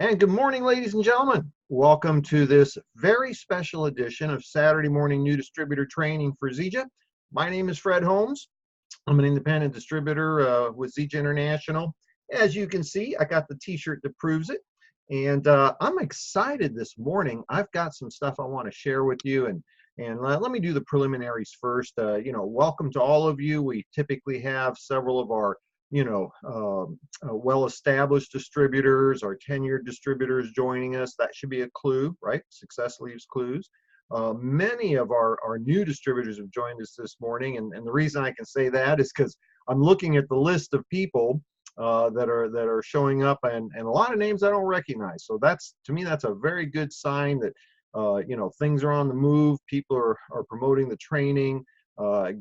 And good morning, ladies and gentlemen. Welcome to this very special edition of Saturday Morning New Distributor Training for Zija. My name is Fred Holmes. I'm an independent distributor with Zija International. As you can see, I got the t-shirt that proves it. And I'm excited this morning. I've got some stuff I want to share with you. And let me do the preliminaries first. Welcome to all of you. We typically have several of our well-established distributors, our tenured distributors joining us. That should be a clue, right? Success leaves clues. Many of our new distributors have joined us this morning, and the reason I can say that is because I'm looking at the list of people that are showing up, and a lot of names I don't recognize. So that's, to me, that's a very good sign that things are on the move. People are promoting the training,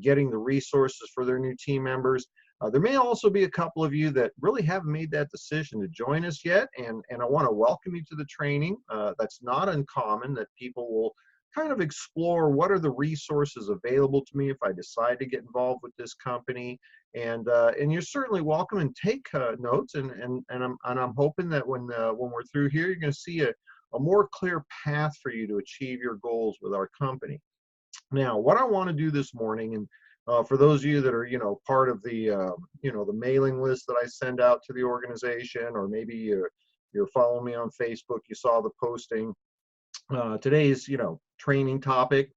getting the resources for their new team members. There may also be a couple of you that really haven't made that decision to join us yet, and I want to welcome you to the training. That's not uncommon that people will kind of explore what are the resources available to me if I decide to get involved with this company, and you're certainly welcome, and take notes, and I'm hoping that when we're through here, you're going to see a more clear path for you to achieve your goals with our company. Now, what I want to do this morning, and for those of you that are, part of the, the mailing list that I send out to the organization, or maybe you're following me on Facebook, you saw the posting. Today's, training topic.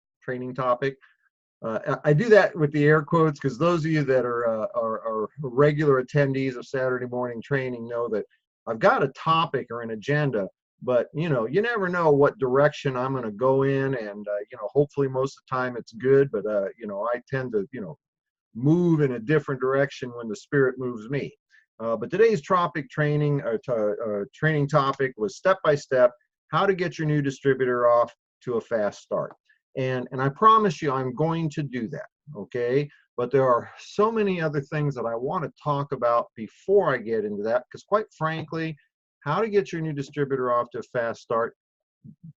I do that with the air quotes because those of you that are regular attendees of Saturday morning training know that I've got a topic or an agenda, but you never know what direction I'm going to go in, and hopefully most of the time it's good, but I tend to move in a different direction when the spirit moves me. But today's training topic was step by step how to get your new distributor off to a fast start. And I promise you I'm going to do that, okay? But there are so many other things that I want to talk about before I get into that, because quite frankly, how to get your new distributor off to a fast start,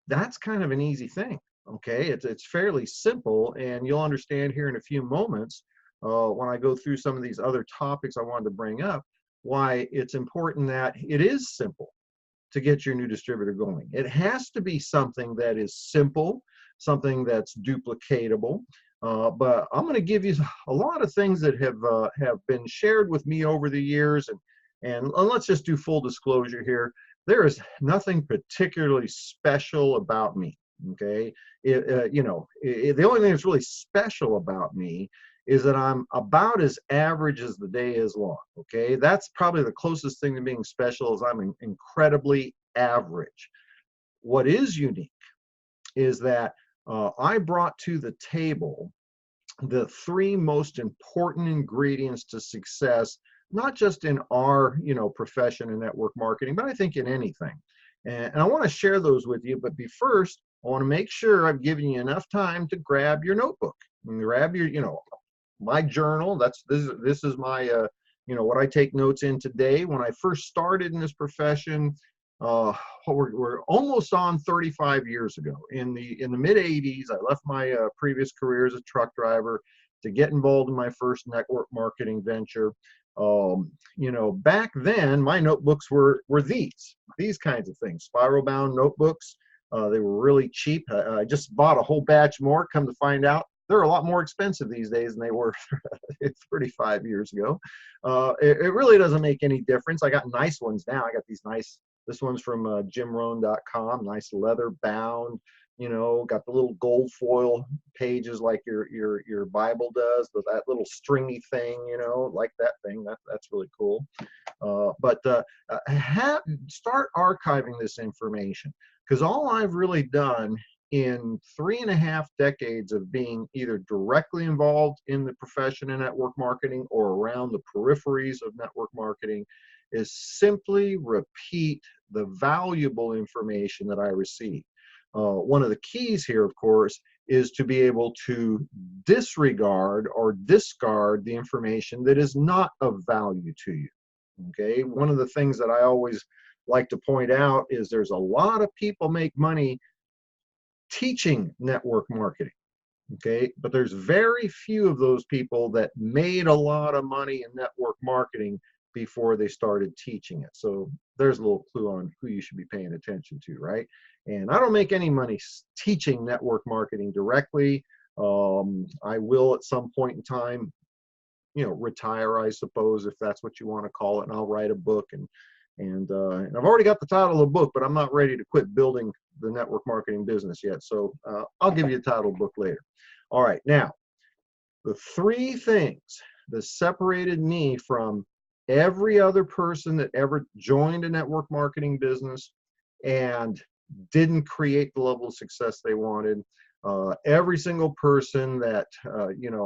that's kind of an easy thing, okay? It's fairly simple, and you'll understand here in a few moments when I go through some of these other topics I wanted to bring up, why it's important that it is simple to get your new distributor going. It has to be something that is simple, something that's duplicatable. But I'm going to give you a lot of things that have been shared with me over the years, and let's just do full disclosure here. There is nothing particularly special about me. Okay, the only thing that's really special about me is that I'm about as average as the day is long. Okay, that's probably the closest thing to being special, is I'm incredibly average. What is unique is that I brought to the table the three most important ingredients to success, not just in our profession and network marketing, but I think in anything. And I want to share those with you. But first, I want to make sure I've given you enough time to grab your notebook and grab your my journal. This is my what I take notes in today. When I first started in this profession, we're almost on 35 years ago. In the mid 80s, I left my previous career as a truck driver to get involved in my first network marketing venture. Back then my notebooks were these kinds of things, spiral bound notebooks. They were really cheap. I just bought a whole batch more. Come to find out, they're a lot more expensive these days than they were 35 years ago. It really doesn't make any difference. I got nice ones now. I got these nice, this one's from jimrohn.com, nice leather bound, got the little gold foil pages like your Bible does, with that little stringy thing, like that thing. That's really cool. Start archiving this information, because all I've really done in 3.5 decades of being either directly involved in the profession of network marketing or around the peripheries of network marketing is simply repeat the valuable information that I receive. One of the keys here, of course, is to be able to disregard or discard the information that is not of value to you. Okay, one of the things that I always like to point out is there's a lot of people make money teaching network marketing, okay, but there's very few of those people that made a lot of money in network marketing before they started teaching it. So there's a little clue on who you should be paying attention to, right? And I don't make any money teaching network marketing directly. I will at some point in time, retire, I suppose, if that's what you want to call it, and I'll write a book. And I've already got the title of the book, but I'm not ready to quit building the network marketing business yet. So I'll give you a title book later. All right, now, the three things that separated me from every other person that ever joined a network marketing business and didn't create the level of success they wanted. Every single person that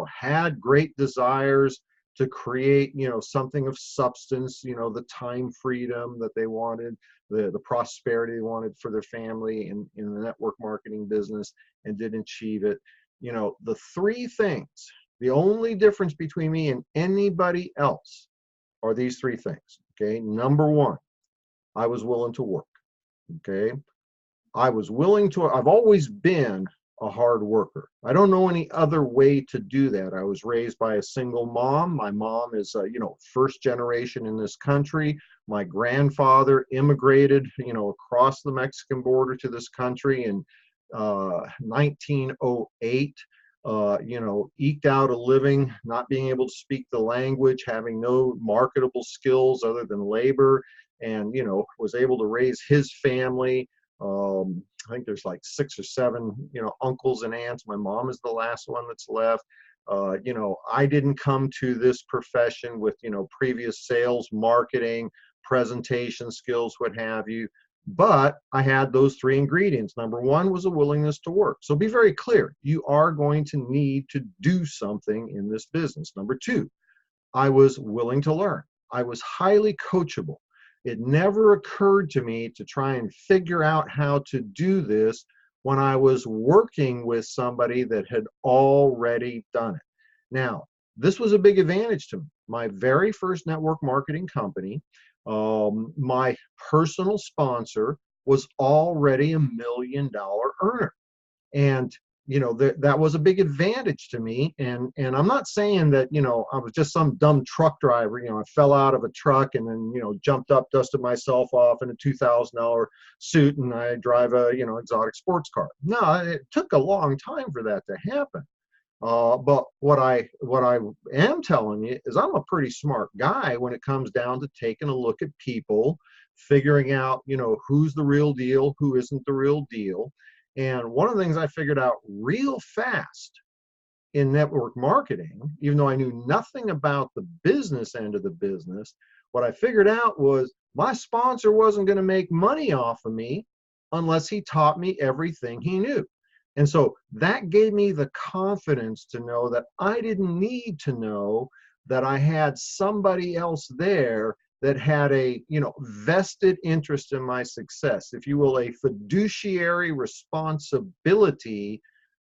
had great desires to create something of substance, the time freedom that they wanted, the prosperity they wanted for their family in the network marketing business, and didn't achieve it. The three things, the only difference between me and anybody else are these three things. Okay, number one, I was willing to work. Okay, I've always been a hard worker. I don't know any other way to do that. I was raised by a single mom. My mom is, first generation in this country. My grandfather immigrated, across the Mexican border to this country in 1908. Eked out a living, not being able to speak the language, having no marketable skills other than labor, and, was able to raise his family. I think there's like 6 or 7, uncles and aunts. My mom is the last one that's left. I didn't come to this profession with, previous sales, marketing, presentation skills, what have you. But I had those three ingredients. Number one was a willingness to work. So be very clear. You are going to need to do something in this business. Number two, I was willing to learn. I was highly coachable. It never occurred to me to try and figure out how to do this when I was working with somebody that had already done it. Now, this was a big advantage to me. My very first network marketing company, my personal sponsor was already $1 million earner. And that was a big advantage to me. And I'm not saying that, I was just some dumb truck driver, I fell out of a truck and then, jumped up, dusted myself off in a $2,000 suit and I drive a, exotic sports car. No, it took a long time for that to happen. But what I am telling you is I'm a pretty smart guy when it comes down to taking a look at people, figuring out, who's the real deal, who isn't the real deal. And one of the things I figured out real fast in network marketing, even though I knew nothing about the business end of the business, what I figured out was my sponsor wasn't going to make money off of me unless he taught me everything he knew. And so that gave me the confidence to know that I didn't need to know that I had somebody else there that had a vested interest in my success, if you will, a fiduciary responsibility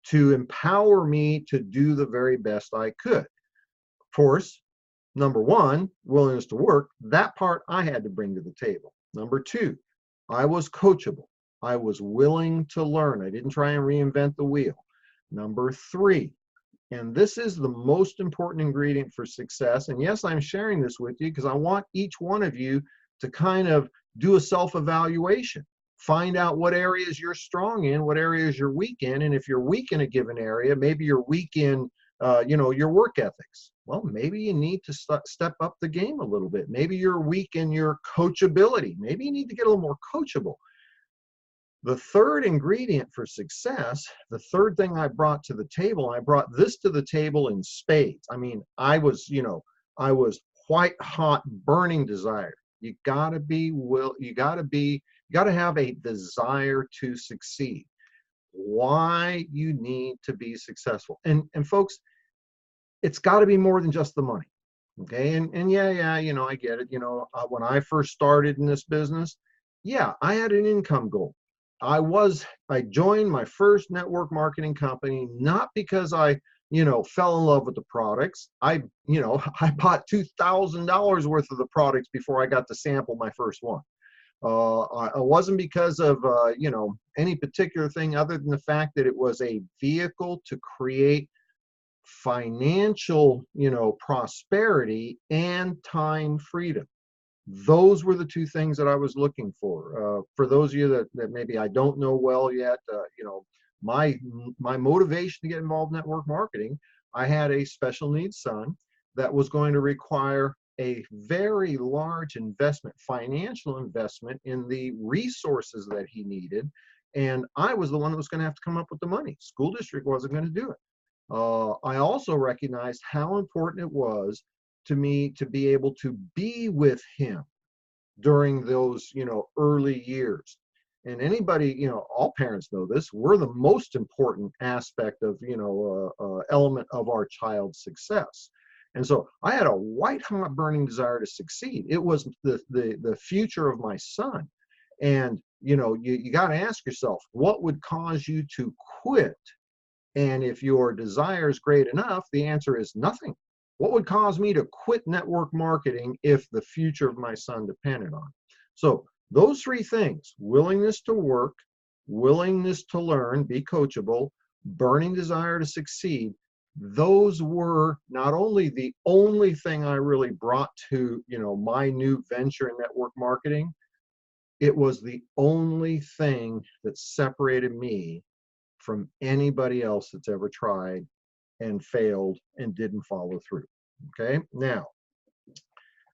to empower me to do the very best I could. Of course, number one, willingness to work, that part I had to bring to the table. Number two, I was coachable. I was willing to learn. I didn't try and reinvent the wheel. Number three, and this is the most important ingredient for success. And yes, I'm sharing this with you because I want each one of you to kind of do a self-evaluation. Find out what areas you're strong in, what areas you're weak in. And if you're weak in a given area, maybe you're weak in, your work ethics. Well, maybe you need to step up the game a little bit. Maybe you're weak in your coachability. Maybe you need to get a little more coachable. The third ingredient for success, the third thing I brought to the table, I brought this to the table in spades. I mean, I was white hot, burning desire. You gotta have a desire to succeed. Why you need to be successful. And folks, it's gotta be more than just the money. Okay, and yeah, I get it. When I first started in this business, yeah, I had an income goal. I joined my first network marketing company, not because I, fell in love with the products. I bought $2,000 worth of the products before I got to sample my first one. It wasn't because of, any particular thing other than the fact that it was a vehicle to create financial, prosperity and time freedom. Those were the two things that I was looking for. For those of you that maybe I don't know well yet, my motivation to get involved in network marketing, I had a special needs son that was going to require a very large investment, financial investment in the resources that he needed. And I was the one that was going to have to come up with the money. School district wasn't going to do it. I also recognized how important it was to me to be able to be with him during those, early years. And anybody, all parents know this, we're the most important aspect of, element of our child's success. And so I had a white hot burning desire to succeed. It was the future of my son. And, you got to ask yourself, what would cause you to quit? And if your desire is great enough, the answer is nothing. What would cause me to quit network marketing if the future of my son depended on it? So those three things: willingness to work, willingness to learn, be coachable, burning desire to succeed, those were not only the only thing I really brought to, my new venture in network marketing, it was the only thing that separated me from anybody else that's ever tried and failed and didn't follow through. Okay, now,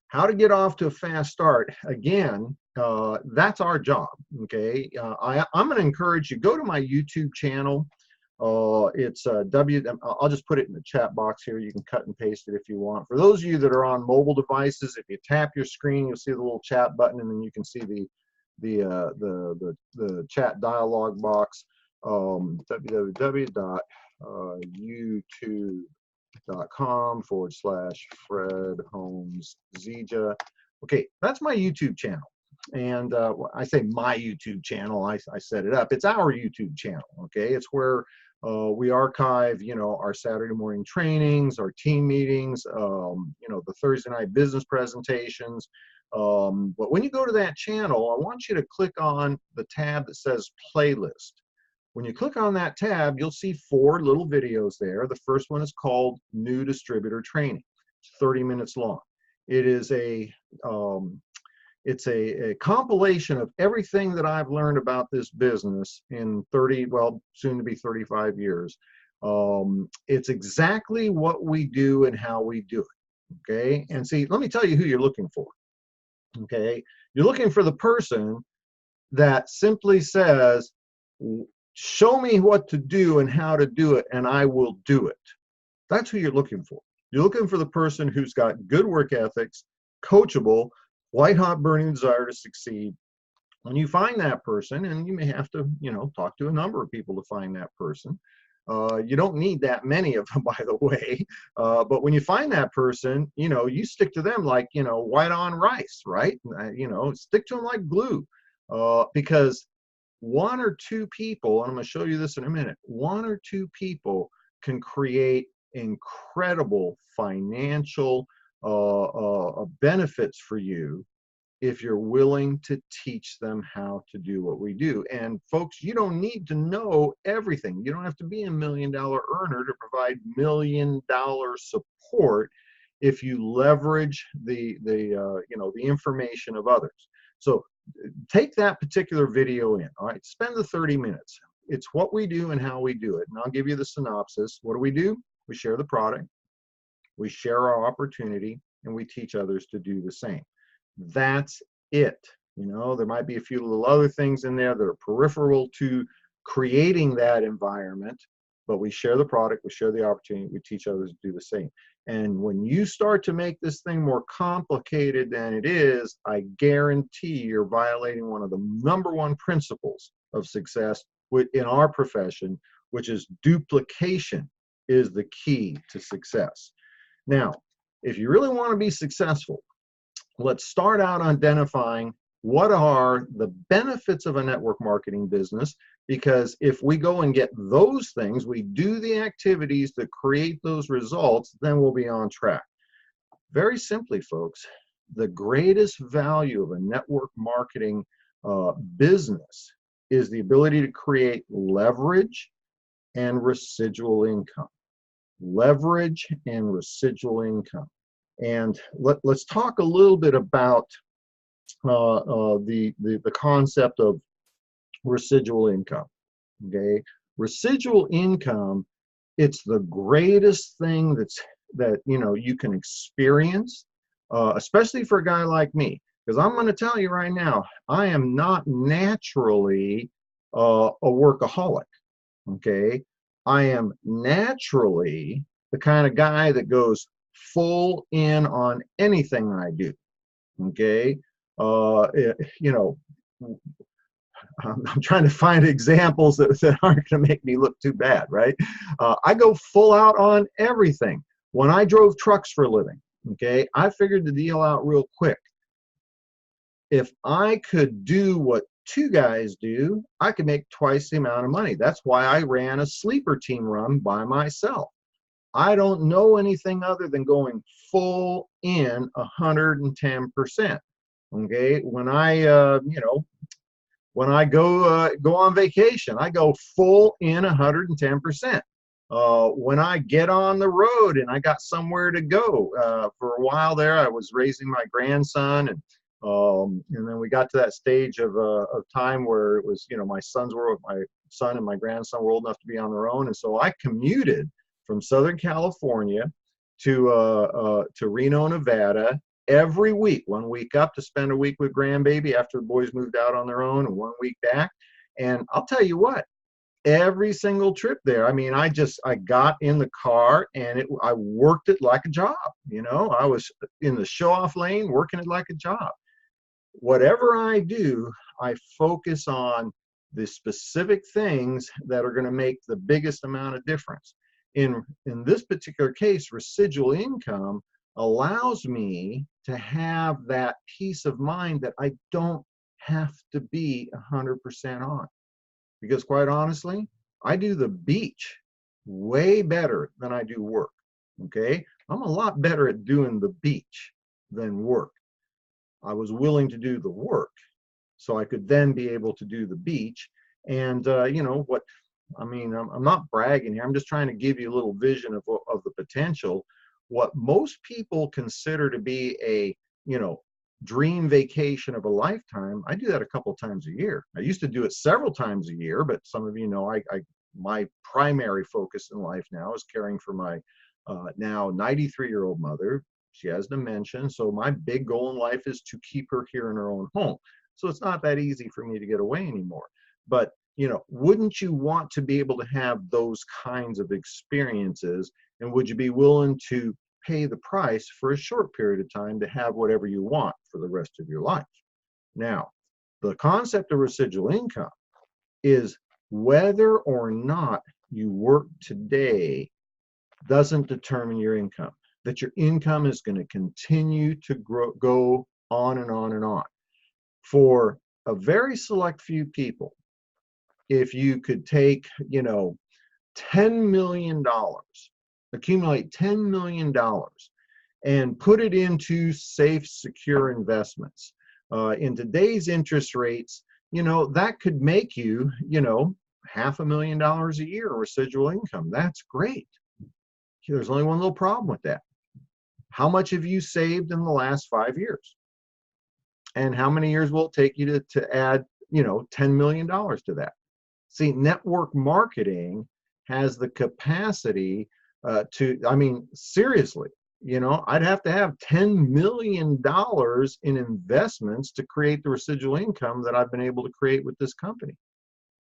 how to get off to a fast start? Again, that's our job. Okay, I'm going to encourage you, go to my YouTube channel. It's I'll just put it in the chat box here. You can cut and paste it if you want. For those of you that are on mobile devices, if you tap your screen, you'll see the little chat button, and then you can see the chat dialog box. www.youtube.com/Fred Holmes Zija. Okay, that's my YouTube channel. And I say my YouTube channel, I set it up. It's our YouTube channel, okay? It's where we archive, our Saturday morning trainings, our team meetings, the Thursday night business presentations. But when you go to that channel, I want you to click on the tab that says playlist. When you click on that tab, you'll see 4 little videos there. The first one is called New Distributor Training. It's 30 minutes long. It is it's a compilation of everything that I've learned about this business in 30, well, soon to be 35 years. It's exactly what we do and how we do it. Okay. And see, let me tell you who you're looking for. Okay. You're looking for the person that simply says, show me what to do and how to do it, and I will do it. That's who you're looking for. You're looking for the person who's got good work ethics, coachable, white hot burning desire to succeed. When you find that person, and you may have to, talk to a number of people to find that person. You don't need that many of them, by the way. But when you find that person, you stick to them like, white on rice, right? Stick to them like glue. Because 1 or 2 people, and I'm going to show you this in a minute, 1 or 2 people can create incredible financial benefits for you if you're willing to teach them how to do what we do. And folks, you don't need to know everything. You don't have to be a $1 million earner to provide $1 million support if you leverage the information of others. So take that particular video in, all right? Spend the 30 minutes. It's what we do and how we do it. And I'll give you the synopsis. What do? We share the product, we share our opportunity, and we teach others to do the same. That's it. There might be a few little other things in there that are peripheral to creating that environment, but we share the product, we share the opportunity, we teach others to do the same. And when you start to make this thing more complicated than it is, I guarantee you're violating one of the #1 principles of success in our profession, which is duplication is the key to success. Now, if you really want to be successful, let's start out identifying what are the benefits of a network marketing business, because if we go and get those things, we do the activities that create those results, then we'll be on track. Very simply, folks, the greatest value of a network marketing business is the ability to create leverage and residual income. leverage and residual income. And let's talk a little bit about the concept of residual income. Okay, residual income, it's the greatest thing that you can experience, especially for a guy like me, because I'm going to tell you right now, I am not naturally a workaholic. Okay, I am naturally the kind of guy that goes full in on anything I do. Okay, you know, I'm trying to find examples that aren't going to make me look too bad, right? I go full out on everything. When I drove trucks for a living, okay, I figured the deal out real quick. If I could do what two guys do, I could make twice the amount of money. That's why I ran a sleeper team run by myself. I don't know anything other than going full in 110%. Okay, when I go on vacation, I go full in 110%. When I get on the road and I got somewhere to go, for a while there, I was raising my grandson, and then we got to that stage of time where it was, my son and my grandson were old enough to be on their own, and so I commuted from Southern California to Reno, Nevada, every week, 1 week up to spend a week with grandbaby after the boys moved out on their own, and 1 week back. And I'll tell you what, every single trip there, I mean, I got in the car and I worked it like a job. I was in the show off lane, working it like a job. Whatever I do, I focus on the specific things that are going to make the biggest amount of difference. In this particular case, residual income allows me to have that peace of mind that I don't have to be 100% on. Because quite honestly, I do the beach way better than I do work. Okay, I'm a lot better at doing the beach than work. I was willing to do the work so I could then be able to do the beach. And I'm not bragging here. I'm just trying to give you a little vision of the potential. What most people consider to be a dream vacation of a lifetime, I do that a couple times a year. I used to do it several times a year, but some of you know my primary focus in life now is caring for my now 93-year-old mother. She has dementia, so my big goal in life is to keep her here in her own home. So it's not that easy for me to get away anymore. But wouldn't you want to be able to have those kinds of experiences, and would you be willing to pay the price for a short period of time to have whatever you want for the rest of your life? Now, the concept of residual income is whether or not you work today doesn't determine your income, that your income is going to continue to go on and on and on. For a very select few people, if you could take, $10 million, accumulate $10 million and put it into safe, secure investments. In today's interest rates, that could make you, $500,000 a year residual income. That's great. There's only one little problem with that. How much have you saved in the last 5 years? And how many years will it take you to add, $10 million to that? See, network marketing has the capacity seriously, I'd have to have $10 million in investments to create the residual income that I've been able to create with this company.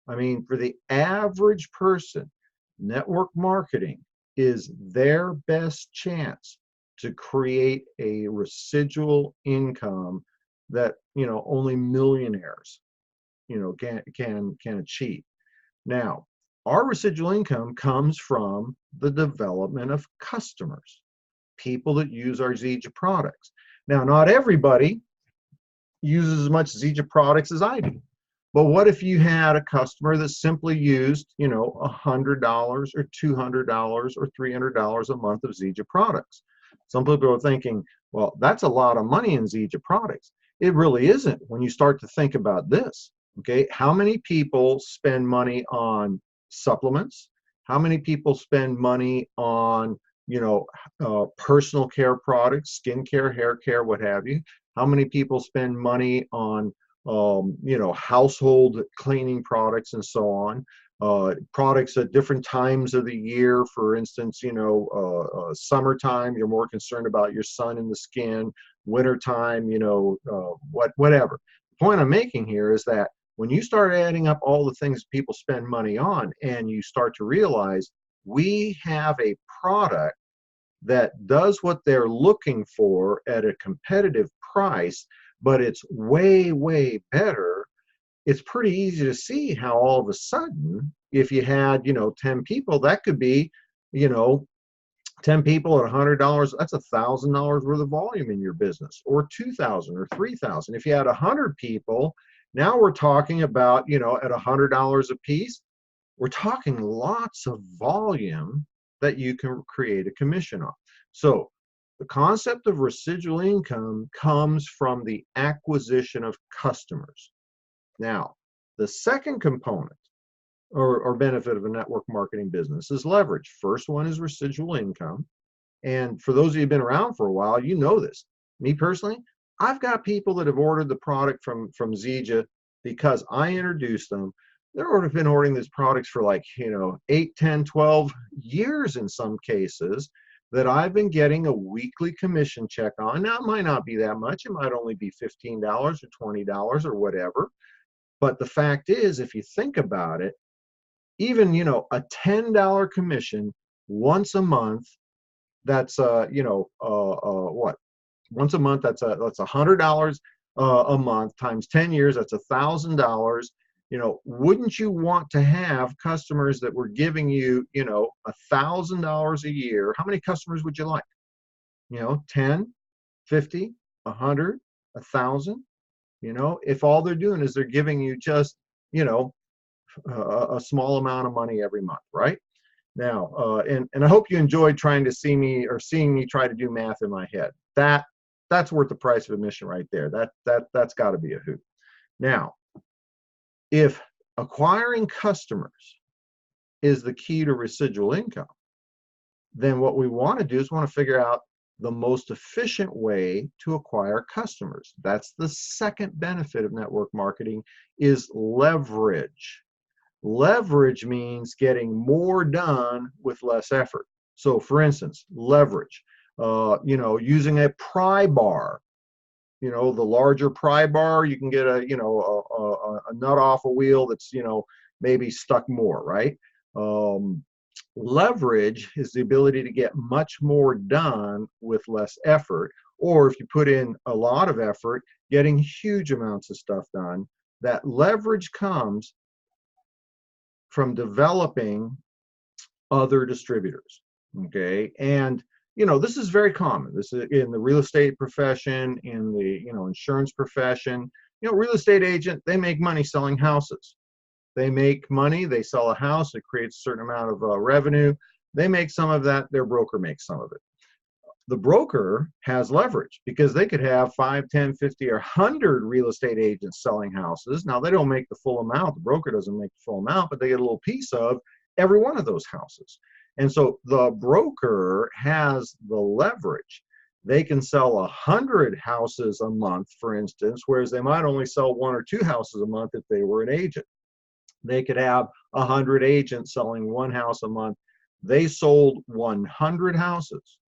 I mean, for the average person, network marketing is their best chance to create a residual income that, only millionaires, can achieve. Now, our residual income comes from the development of customers, people that use our Zija products. Now, not everybody uses as much Zija products as I do. But what if you had a customer that simply used, $100 or $200 or $300 a month of Zija products? Some people are thinking, well, that's a lot of money in Zija products. It really isn't when you start to think about this. Okay, how many people spend money on supplements? How many people spend money on, personal care products, skin care, hair care, what have you? How many people spend money on, household cleaning products and so on? Products at different times of the year. For instance, summertime, you're more concerned about your sun and the skin. Wintertime, whatever. The point I'm making here is that when you start adding up all the things people spend money on, and you start to realize we have a product that does what they're looking for at a competitive price, but it's way, way better, it's pretty easy to see how all of a sudden, if you had, 10 people, that could be, you know, 10 people at $100, that's $1,000 worth of volume in your business, or 2,000 or 3,000. If you had 100 people, now we're talking about, at $100 a piece, we're talking lots of volume that you can create a commission on. So the concept of residual income comes from the acquisition of customers. Now, the second component or benefit of a network marketing business is leverage. First one is residual income. And for those of you who've been around for a while, you know this. Me personally, I've got people that have ordered the product from Zija because I introduced them. They've been ordering these products for like, 8, 10, 12 years in some cases, that I've been getting a weekly commission check on. Now, it might not be that much. It might only be $15 or $20 or whatever. But the fact is, if you think about it, even, a $10 commission once a month, that's what? Once a month, that's $100 a month times 10 years. That's $1,000. Wouldn't you want to have customers that were giving you, $1,000 a year? How many customers would you like? 10, 50, 100, 1,000? If all they're doing is they're giving you just, a small amount of money every month, right? Now, and I hope you enjoyed trying to seeing me try to do math in my head. That's worth the price of admission right there. That's got to be a hoot. Now, if acquiring customers is the key to residual income, then what we want to do is want to figure out the most efficient way to acquire customers. That's the second benefit of network marketing, is leverage. Leverage means getting more done with less effort. So for instance, leverage, using a pry bar, the larger pry bar, you can get a nut off a wheel that's, maybe stuck more, right? Leverage is the ability to get much more done with less effort, or if you put in a lot of effort, getting huge amounts of stuff done. That leverage comes from developing other distributors, okay? And, this is very common. This is in the real estate profession, in the, insurance profession. Real estate agent, they make money selling houses. They make money, they sell a house, it creates a certain amount of revenue. They make some of that, their broker makes some of it. The broker has leverage because they could have 5, 10, 50, or 100 real estate agents selling houses. Now, they don't make the full amount. The broker doesn't make the full amount, but they get a little piece of every one of those houses. And so the broker has the leverage. They can sell 100 houses a month, for instance, whereas they might only sell 1 or 2 houses a month if they were an agent. They could have 100 agents selling 1 house a month. They sold 100 houses.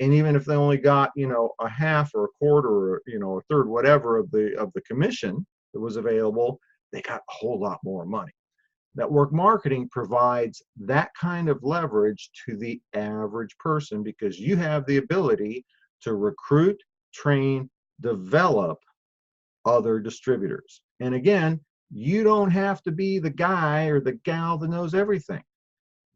And even if they only got, a half or a quarter or, a third, whatever of the commission that was available, they got a whole lot more money. Network marketing provides that kind of leverage to the average person because you have the ability to recruit, train, develop other distributors. And again, you don't have to be the guy or the gal that knows everything.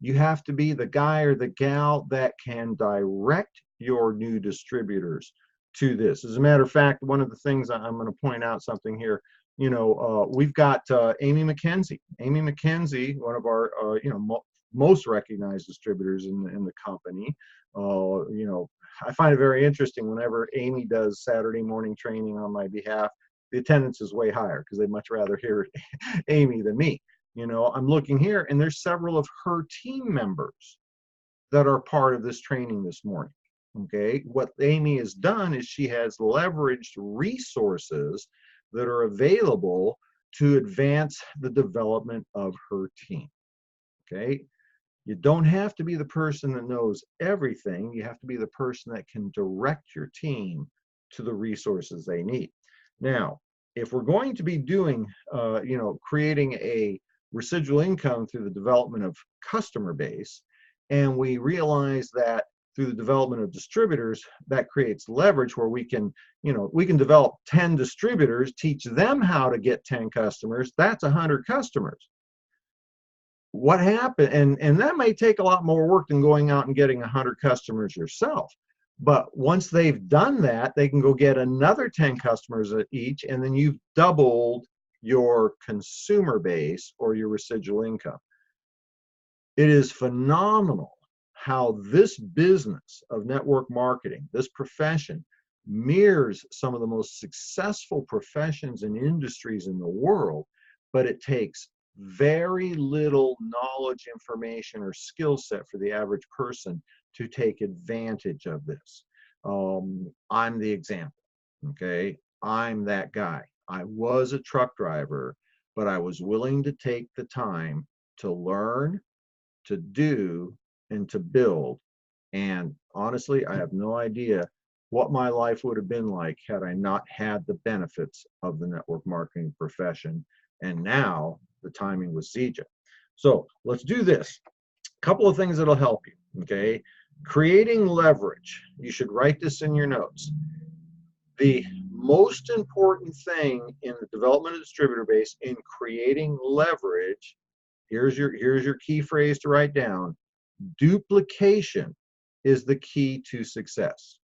You have to be the guy or the gal that can direct your new distributors to this. As a matter of fact, one of the things I'm going to point out something here, we've got Amy McKenzie. Amy McKenzie, one of our, most recognized distributors in the company. I find it very interesting whenever Amy does Saturday morning training on my behalf, the attendance is way higher because they'd much rather hear Amy than me. You know, I'm looking here and there's several of her team members that are part of this training this morning. Okay, what Amy has done is she has leveraged resources that are available to advance the development of her team. Okay, you don't have to be the person that knows everything. You have to be the person that can direct your team to the resources they need. Now, if we're going to be doing, creating a residual income through the development of customer base, and we realize that through the development of distributors, that creates leverage where we can develop 10 distributors, teach them how to get 10 customers, that's 100 customers. What happened, and that may take a lot more work than going out and getting 100 customers yourself. But once they've done that, they can go get another 10 customers each, and then you've doubled your consumer base or your residual income. It is phenomenal how this business of network marketing, this profession, mirrors some of the most successful professions and industries in the world, but it takes very little knowledge, information, or skill set for the average person to take advantage of this. I'm the example, okay? I'm that guy. I was a truck driver, but I was willing to take the time to learn, to do, and to build. And honestly, I have no idea what my life would have been like had I not had the benefits of the network marketing profession. And now the timing with CJ. So let's do this. A couple of things that'll help you, okay? Creating leverage. You should write this in your notes. The most important thing in the development of distributor base in creating leverage, here's your key phrase to write down. Duplication is the key to success.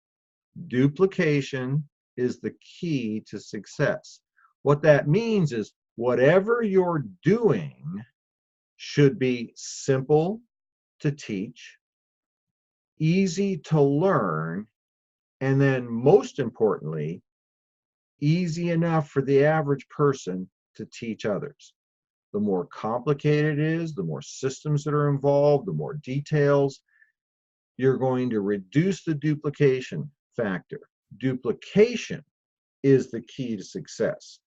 Duplication is the key to success. What that means is whatever you're doing should be simple to teach, easy to learn, and then most importantly, easy enough for the average person to teach others. The more complicated it is, the more systems that are involved, the more details, you're going to reduce the duplication factor. Duplication is the key to success.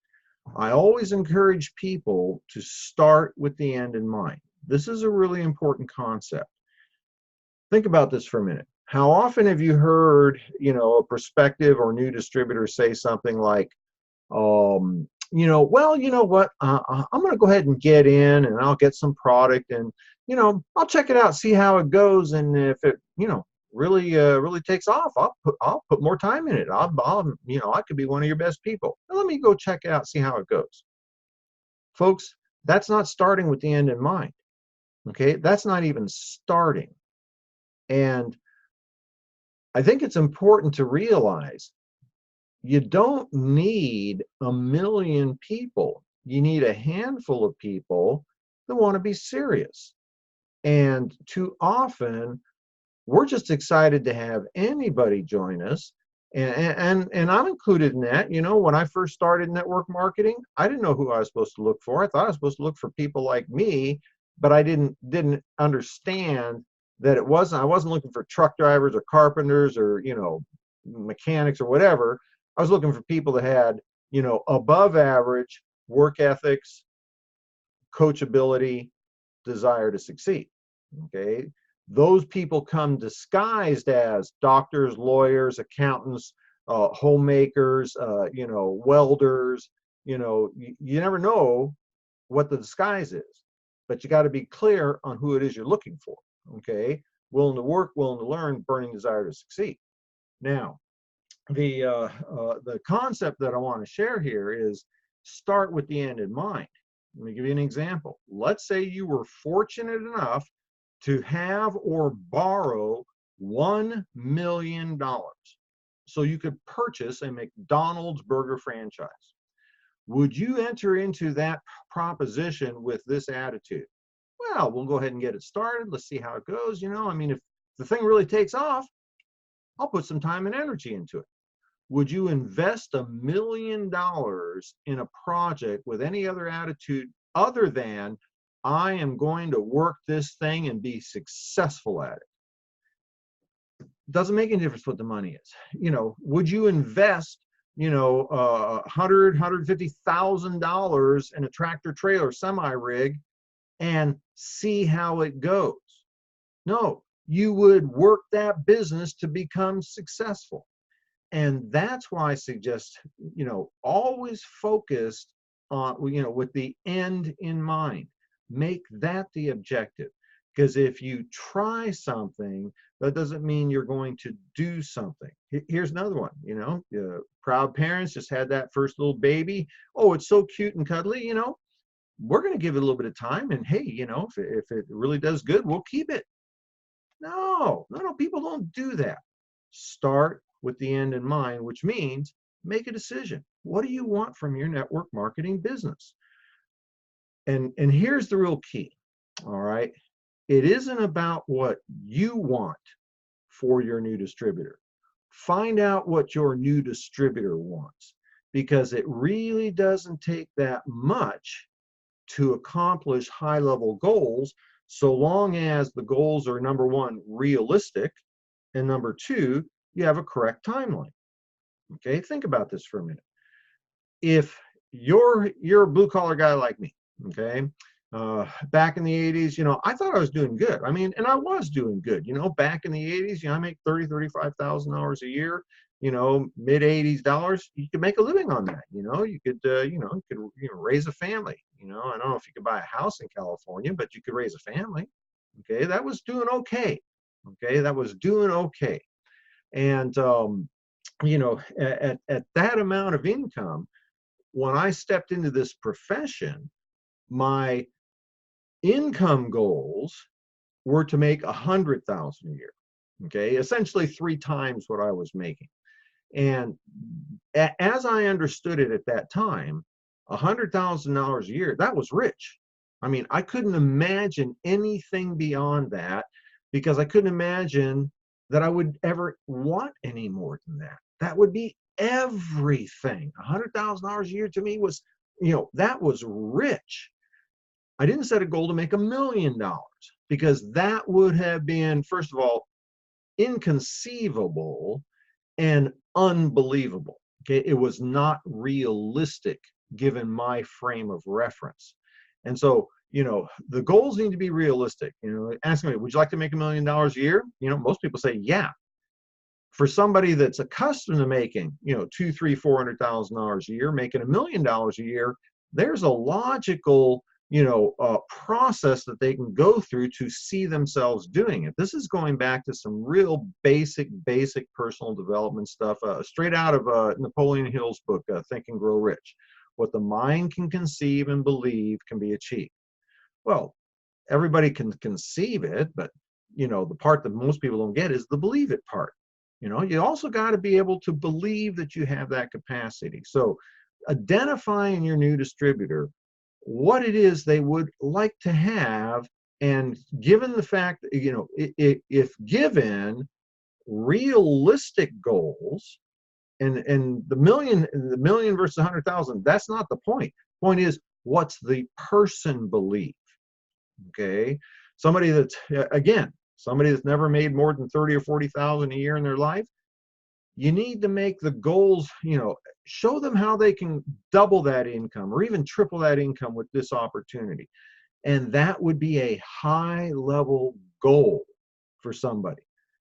I always encourage people to start with the end in mind. This is a really important concept. Think about this for a minute. How often have you heard, a prospective or new distributor say something like, well, you know what, I'm going to go ahead and get in and I'll get some product and, I'll check it out, see how it goes. And if it, really takes off, I'll put more time in it. I could be one of your best people. Now, let me go check it out, see how it goes. Folks, that's not starting with the end in mind. Okay. That's not even starting. And I think it's important to realize you don't need a million people. You need a handful of people that want to be serious. And too often, we're just excited to have anybody join us. And I'm included in that. When I first started network marketing, I didn't know who I was supposed to look for. I thought I was supposed to look for people like me, but I didn't understand that I wasn't looking for truck drivers or carpenters or, mechanics or whatever. I was looking for people that had, above average work ethics, coachability, desire to succeed. Okay. Those people come disguised as doctors, lawyers, accountants, homemakers, welders. You never know what the disguise is, but you got to be clear on who it is you're looking for. Okay. Willing to work, willing to learn, burning desire to succeed. Now, the concept that I want to share here is start with the end in mind. Let me give you an example. Let's say you were fortunate enough to have or borrow $1 million so you could purchase a McDonald's burger franchise. Would you enter into that proposition with this attitude? Well, we'll go ahead and get it started. Let's see how it goes. If the thing really takes off, I'll put some time and energy into it. Would you invest $1 million in a project with any other attitude other than I am going to work this thing and be successful at it. Doesn't make any difference what the money is. Would you invest, $150,000 in a tractor trailer semi rig and see how it goes? No, you would work that business to become successful. And that's why I suggest, always focused on, with the end in mind. Make that the objective. Because if you try something, that doesn't mean you're going to do something. Here's another one, proud parents just had that first little baby. Oh, it's so cute and cuddly, we're going to give it a little bit of time. And hey, if it really does good, we'll keep it. No, people don't do that. Start with the end in mind, which means make a decision. What do you want from your network marketing business? And here's the real key, all right? It isn't about what you want for your new distributor. Find out what your new distributor wants, because it really doesn't take that much to accomplish high-level goals, so long as the goals are, number one, realistic, and number two, you have a correct timeline. Okay, think about this for a minute. If you're a blue-collar guy like me, okay, back in the 80s, I thought I was doing good. I mean, and I was doing good. Back in the 80s, I make $35,000 a year. Mid 80s dollars, you could make a living on that. You could raise a family. I don't know if you could buy a house in California, but you could raise a family. Okay, that was doing okay. Okay, that was doing okay. And at that amount of income, when I stepped into this profession, my income goals were to make $100,000 a year. Okay, essentially 3 times what I was making. And as I understood it at that time, $100,000 a year, that was rich. I mean, I couldn't imagine anything beyond that, because I couldn't imagine that I would ever want any more than that. That would be everything. $100,000 a year to me was, that was rich. I didn't set a goal to make $1 million, because that would have been, first of all, inconceivable and unbelievable. Okay, it was not realistic given my frame of reference. And so, the goals need to be realistic. Ask me, would you like to make $1 million a year? Most people say, yeah. For somebody that's accustomed to making, $200,000, $300,000, $400,000 a year, making $1 million a year, there's a logical process that they can go through to see themselves doing it. This is going back to some real basic personal development stuff, straight out of Napoleon Hill's book, Think and Grow Rich. What the mind can conceive and believe can be achieved. Well, everybody can conceive it, but the part that most people don't get is the believe it part. You also got to be able to believe that you have that capacity. So identifying your new distributor, what it is they would like to have, and given the fact that, if given realistic goals, and the million versus 100,000, that's not the point. Point is, what's the person believe? Okay, somebody that's never made more than 30 or 40,000 a year in their life, you need to make the goals, show them how they can double that income or even triple that income with this opportunity. And that would be a high level goal for somebody.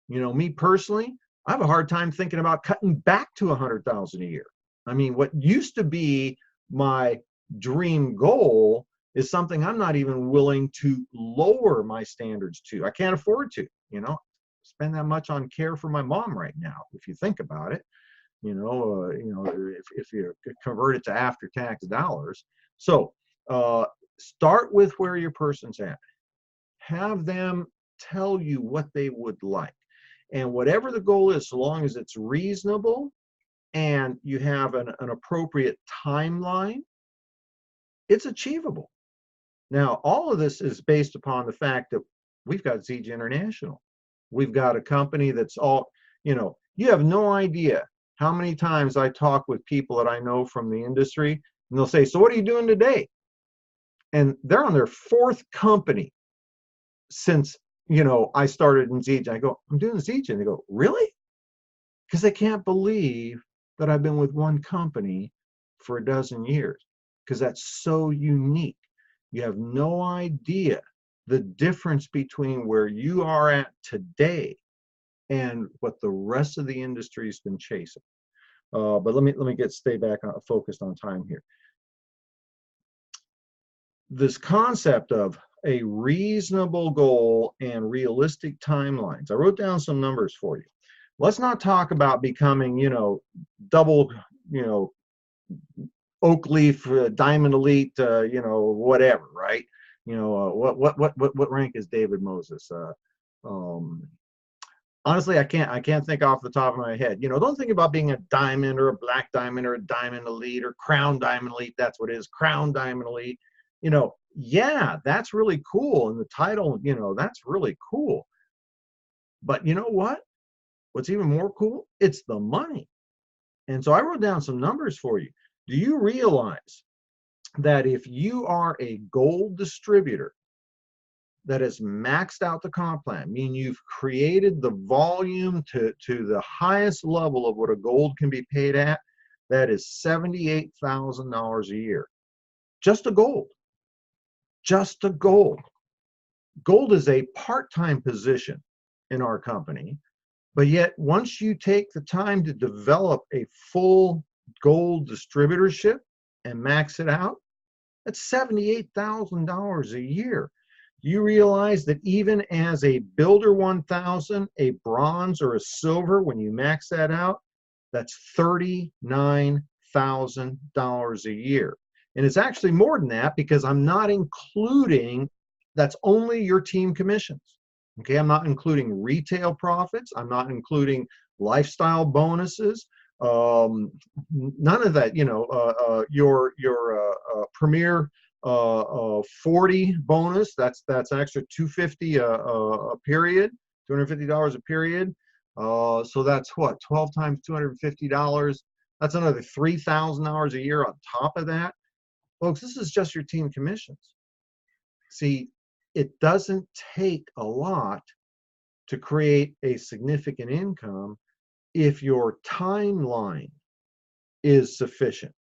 Me personally, I have a hard time thinking about cutting back to 100,000 a year. I mean, what used to be my dream goal is something I'm not even willing to lower my standards to. I can't afford to, spend that much on care for my mom right now, if you think about it. If you convert it to after-tax dollars. So start with where your person's at. Have them tell you what they would like. And whatever the goal is, so long as it's reasonable and you have an appropriate timeline, it's achievable. Now, all of this is based upon the fact that we've got ZG International. We've got a company that's all, you have no idea how many times I talk with people that I know from the industry, and they'll say, so what are you doing today? and they're on their fourth company since, I started in ZJ. I go, I'm doing ZJ. And they go, really? Because they can't believe that I've been with one company for a dozen years, because that's so unique. You have no idea the difference between where you are at today and what the rest of the industry's been chasing. But let me stay back focused on time here. This concept of a reasonable goal and realistic timelines. I wrote down some numbers for you. Let's not talk about becoming, double, oak leaf, diamond elite, whatever, right? What rank is David Moses? Honestly, I can't think off the top of my head. Don't think about being a diamond or a black diamond or a diamond elite or crown diamond elite. That's what it is, crown diamond elite. Yeah, that's really cool. And the title, that's really cool. But you know what? What's even more cool? It's the money. And so I wrote down some numbers for you. Do you realize that if you are a gold distributor that has maxed out the comp plan, meaning you've created the volume to the highest level of what a gold can be paid at, that is $78,000 a year. Just a gold. Just a gold. Gold is a part-time position in our company, but yet once you take the time to develop a full gold distributorship and max it out, that's $78,000 a year. You realize that even as a Builder 1000, a bronze or a silver, when you max that out, that's $39,000 a year. And it's actually more than that, because I'm not including, that's only your team commissions. Okay, I'm not including retail profits. I'm not including lifestyle bonuses. None of that. Your premier 40 bonus. That's an extra $250 a period, $250 a period. So that's what, 12 times $250. That's another $3,000 a year on top of that. Folks, this is just your team commissions. See, it doesn't take a lot to create a significant income if your timeline is sufficient.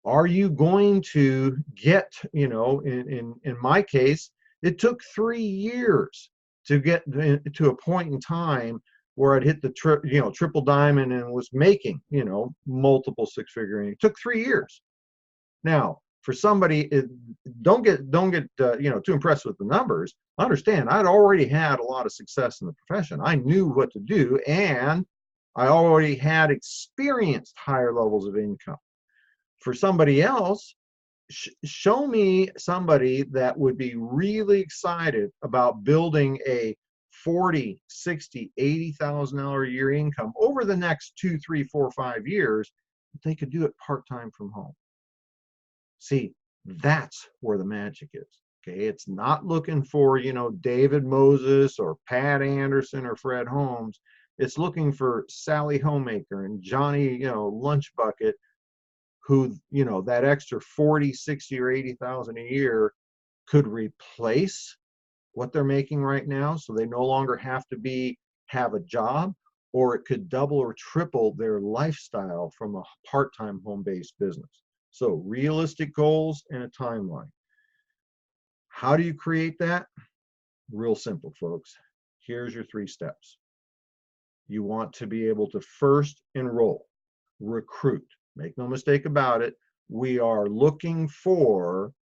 Are you going to get, in my case, it took 3 years to get to a point in time where I'd hit the triple diamond and was making, multiple six-figure income. It took 3 years. Now, for somebody, don't get too impressed with the numbers. Understand, I'd already had a lot of success in the profession. I knew what to do, and I already had experienced higher levels of income. For somebody else, show me somebody that would be really excited about building a 40, 60, $80,000 a year income over the next 2, 3, 4, 5 years. They could do it part-time from home. See, that's where the magic is. Okay, it's not looking for, David Moses or Pat Anderson or Fred Holmes. It's looking for Sally Homemaker and Johnny, Lunch Bucket, who, that extra 40, 60, or 80,000 a year could replace what they're making right now, so they no longer have to have a job, or it could double or triple their lifestyle from a part-time home-based business. So realistic goals and a timeline. How do you create that? Real simple, folks. Here's your 3 steps. You want to be able to first enroll, recruit. Make no mistake about it. We are looking for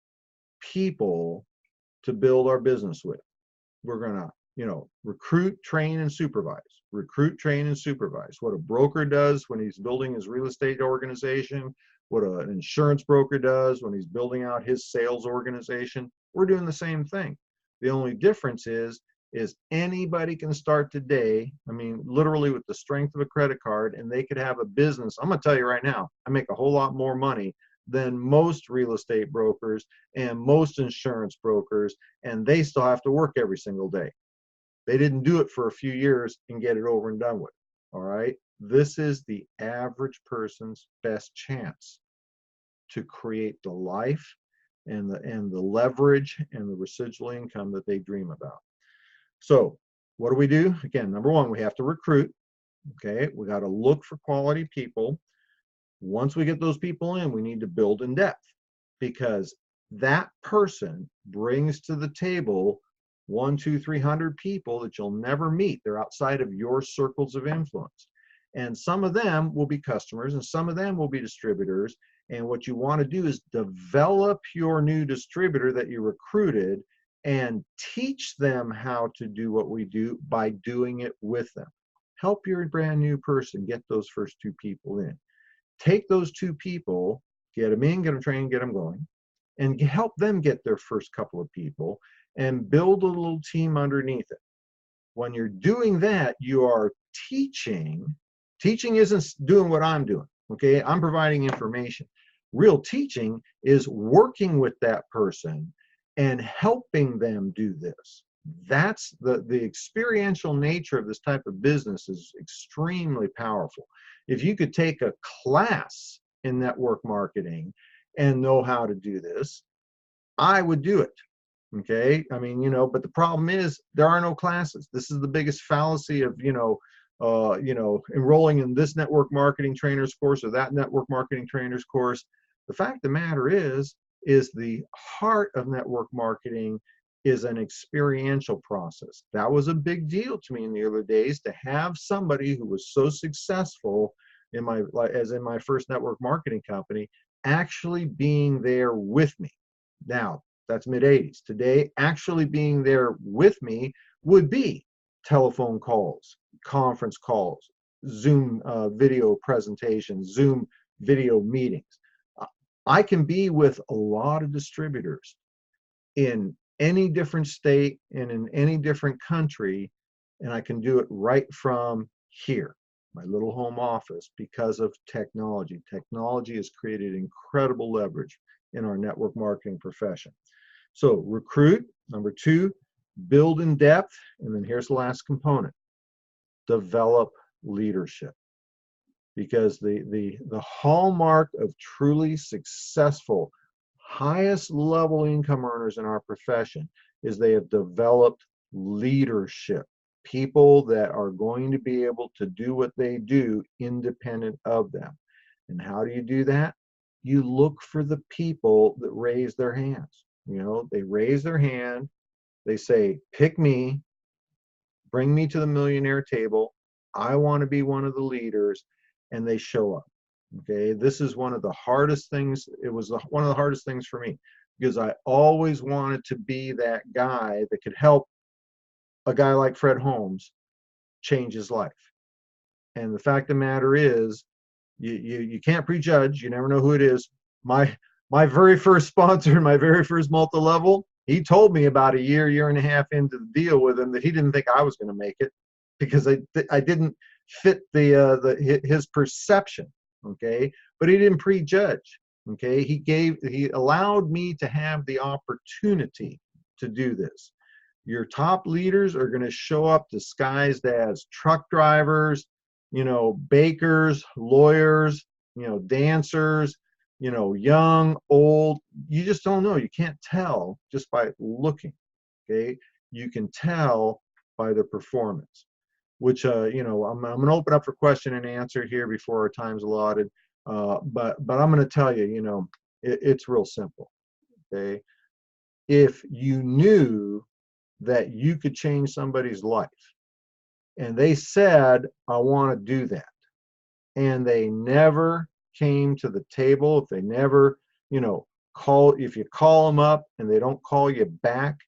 people to build our business with. We're going to, recruit, train, and supervise. Recruit, train, and supervise. What a broker does when he's building his real estate organization, what an insurance broker does when he's building out his sales organization. We're doing the same thing. The only difference is anybody can start today. I mean, literally with the strength of a credit card, and they could have a business. I'm going to tell you right now, I make a whole lot more money than most real estate brokers and most insurance brokers, and they still have to work every single day. They didn't do it for a few years and get it over and done with. All right. This is the average person's best chance to create the life and the leverage and the residual income that they dream about. So what do we do? Again, number one, we have to recruit. Okay, we got to look for quality people. Once we get those people in, we need to build in depth, because that person brings to the table 100, 200, 300 people that you'll never meet. They're outside of your circles of influence. And some of them will be customers and some of them will be distributors. And what you want to do is develop your new distributor that you recruited and teach them how to do what we do by doing it with them. Help your brand new person get those first 2 people in. Take those 2 people, get them in, get them trained, get them going, and help them get their first couple of people and build a little team underneath it. When you're doing that, you are teaching. Teaching isn't doing what I'm doing, okay? I'm providing information. Real teaching is working with that person and helping them do this. That's the experiential nature of this type of business is extremely powerful. If you could take a class in network marketing and know how to do this, I would do it. Okay, I mean, but the problem is there are no classes. This is the biggest fallacy of enrolling in this network marketing trainer's course or that network marketing trainer's course. The fact of the matter is the heart of network marketing is an experiential process. That was a big deal to me in the early days, to have somebody who was so successful in my first network marketing company actually being there with me. Now, that's mid-80s. Today, actually being there with me would be telephone calls, conference calls, Zoom video presentations, Zoom video meetings. I can be with a lot of distributors in any different state and in any different country, and I can do it right from here, my little home office, because of technology. Technology has created incredible leverage in our network marketing profession. So recruit, number 2, build in depth, and then here's the last component, develop leadership. Because the hallmark of truly successful, highest level income earners in our profession is they have developed leadership. People that are going to be able to do what they do independent of them. And how do you do that? You look for the people that raise their hands. They raise their hand, they say, pick me, bring me to the millionaire table, I want to be one of the leaders, and they show up. Okay, this is one of the hardest things. It was one of the hardest things for me, because I always wanted to be that guy that could help a guy like Fred Holmes change his life. And the fact of the matter is, you can't prejudge. You never know who it is. My very first sponsor, my very first multi-level, he told me about a year and a half into the deal with him that he didn't think I was going to make it, because I didn't fit his perception. Okay, but he didn't prejudge. Okay, he allowed me to have the opportunity to do this. Your top leaders are going to show up disguised as truck drivers, bakers, lawyers, dancers, young, old. You just don't know. You can't tell just by looking. Okay, you can tell by their performance. Which I'm going to open up for question and answer here before our time's allotted. But I'm going to tell you, it's real simple. Okay, if you knew that you could change somebody's life, and they said, I want to do that, and they never came to the table, if they never, if you call them up and they don't call you back,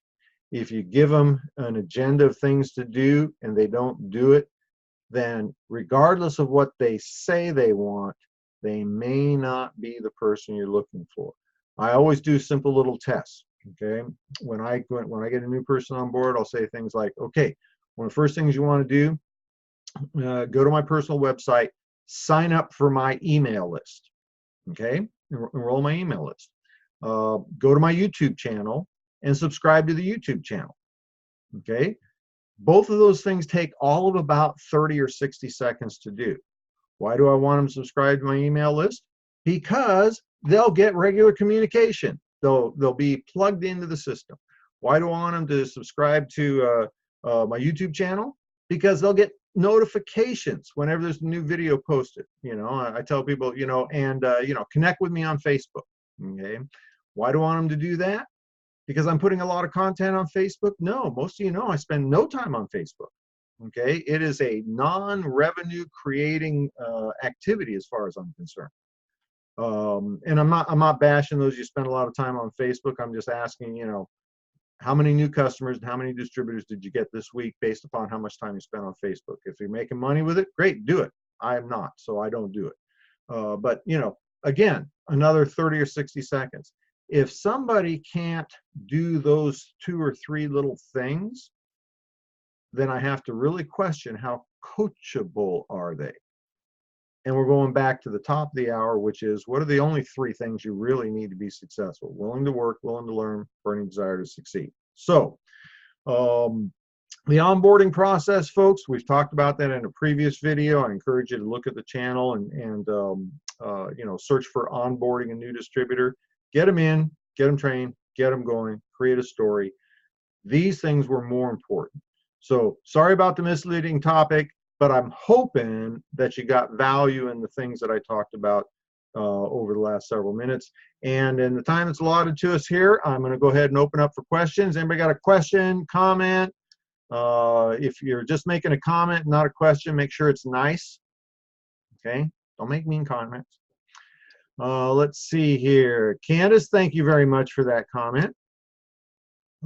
if you give them an agenda of things to do and they don't do it, then regardless of what they say they want, they may not be the person you're looking for. I always do simple little tests. Okay, when I get a new person on board, I'll say things like, okay, one of the first things you want to do, go to my personal website, sign up for my email list. Okay, enroll in my email list. Go to my YouTube channel and subscribe to the YouTube channel. Okay, both of those things take all of about 30 or 60 seconds to do. Why do I want them to subscribe to my email list? Because they'll get regular communication. They'll be plugged into the system. Why do I want them to subscribe to my YouTube channel? Because they'll get notifications whenever there's a new video posted. You know, I tell people, you know, and you know, connect with me on Facebook. Okay. Why do I want them to do that? Because I'm putting a lot of content on Facebook? No, most of you know I spend no time on Facebook. Okay, it is a non-revenue creating activity as far as I'm concerned. And I'm not bashing those you spend a lot of time on Facebook. I'm just asking, you know, how many new customers and how many distributors did you get this week based upon how much time you spent on Facebook? If you're making money with it, great, do it. I am not, so I don't do it. But you know, again, another 30 or 60 seconds. If somebody can't do those 2 or 3 little things, then I have to really question how coachable are they? And we're going back to the top of the hour, which is, what are the only 3 things you really need to be successful? Willing to work, willing to learn, burning desire to succeed. So the onboarding process, folks, we've talked about that in a previous video. I encourage you to look at the channel and you know, search for onboarding a new distributor. Get them in, get them trained, get them going, create a story. These things were more important. So sorry about the misleading topic, but I'm hoping that you got value in the things that I talked about over the last several minutes. And in the time that's allotted to us here, I'm going to go ahead and open up for questions. Anybody got a question, comment? If you're just making a comment, not a question, make sure it's nice. Okay, don't make mean comments. Let's see here. Candace, thank you very much for that comment.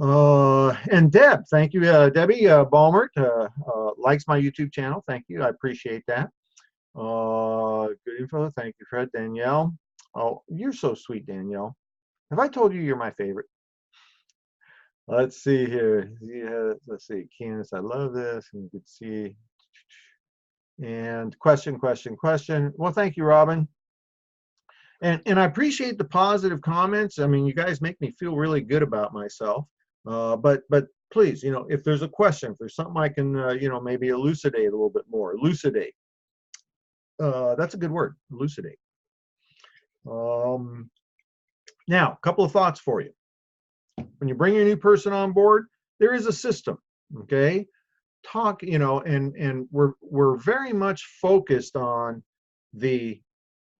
And Deb, thank you, Debbie Balmert, likes my YouTube channel. Thank you, I appreciate that. Good info, thank you, Fred. Danielle, oh, you're so sweet, Danielle. Have I told you you're my favorite? Let's see here. Yeah, let's see, Candace, I love this, and you can see. And question. Well, thank you, Robin. And I appreciate the positive comments. I mean, you guys make me feel really good about myself. But please, you know, if there's a question, if there's something I can, you know, maybe elucidate a little bit more. Elucidate. That's a good word, elucidate. Now, a couple of thoughts for you. When you bring your new person on board, there is a system, okay? Talk, you know, and we're very much focused on the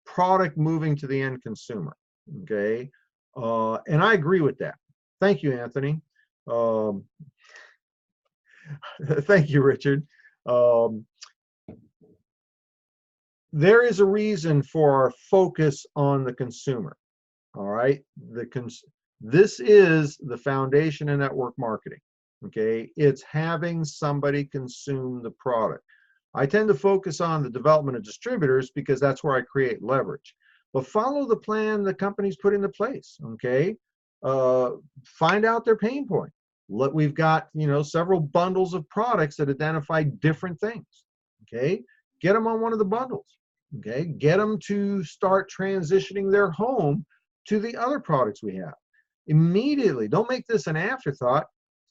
product moving to the end consumer, okay? And I agree with that. Thank you, Anthony. Thank you, Richard. There is a reason for our focus on the consumer, all right? This is the foundation of network marketing, okay? It's having somebody consume the product. I tend to focus on the development of distributors because that's where I create leverage. But follow the plan the company's put into place, okay? Find out their pain point. We've got, you know, several bundles of products that identify different things, okay? Get them on one of the bundles, okay? Get them to start transitioning their home to the other products we have. Immediately, don't make this an afterthought.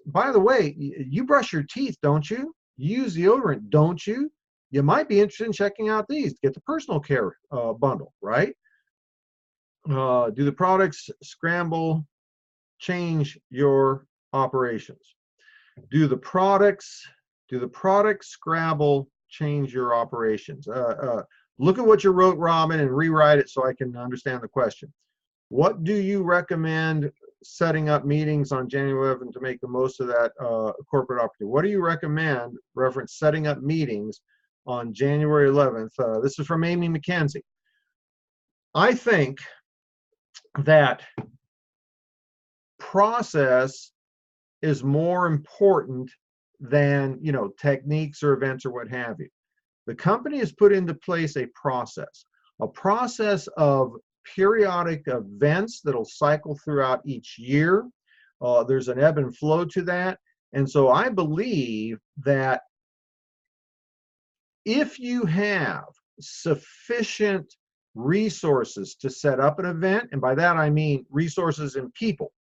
By the way, you brush your teeth, don't you? You use deodorant, don't you? You might be interested in checking out these. Get the personal care bundle, right? Do the products scramble, change your operations? Do the products scrabble, change your operations? Look at what you wrote, Robin, and rewrite it so I can understand the question. What do you recommend setting up meetings on January 11th to make the most of that corporate opportunity? What do you recommend, reference setting up meetings on January 11th? This is from Amy McKenzie. I think that process is more important than, you know, techniques or events or what have you. The company has put into place a process of periodic events that'll cycle throughout each year. There's an ebb and flow to that. And so I believe that if you have sufficient resources to set up an event, and by that I mean resources and people,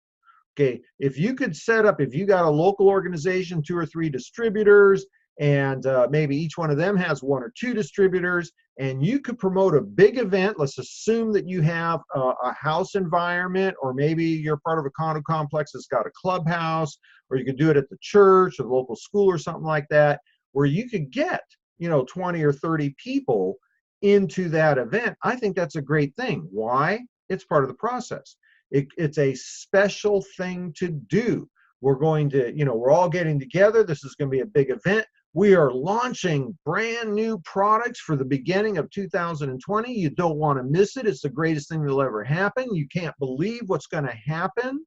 okay, if you could set up, if you got a local organization, 2 or 3 distributors, and maybe each one of them has 1 or 2 distributors, and you could promote a big event. Let's assume that you have a house environment, or maybe you're part of a condo complex that's got a clubhouse, or you could do it at the church or the local school or something like that, where you could get, 20 or 30 people into that event. I think that's a great thing. Why? It's part of the process. It's a special thing to do. We're going to, we're all getting together. This is going to be a big event. We are launching brand new products for the beginning of 2020. You don't want to miss it. It's the greatest thing that'll ever happen. You can't believe what's going to happen.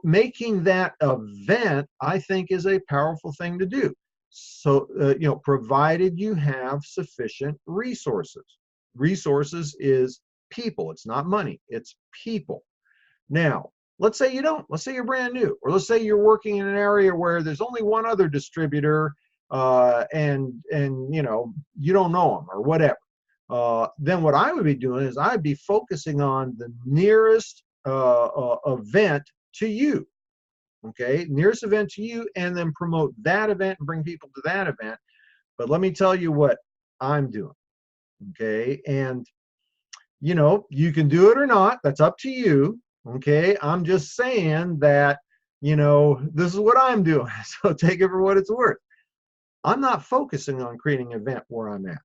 Making that event, I think, is a powerful thing to do. So, provided you have sufficient resources. Resources is people. It's not money. It's people. Now, let's say you don't. Let's say you're brand new, or let's say you're working in an area where there's only one other distributor, and you don't know them or whatever. Then what I would be doing is I'd be focusing on the nearest event to you. Okay, nearest event to you, and then promote that event and bring people to that event. But let me tell you what I'm doing. Okay, and you can do it or not. That's up to you. Okay, I'm just saying that, this is what I'm doing. So take it for what it's worth. I'm not focusing on creating an event where I'm at.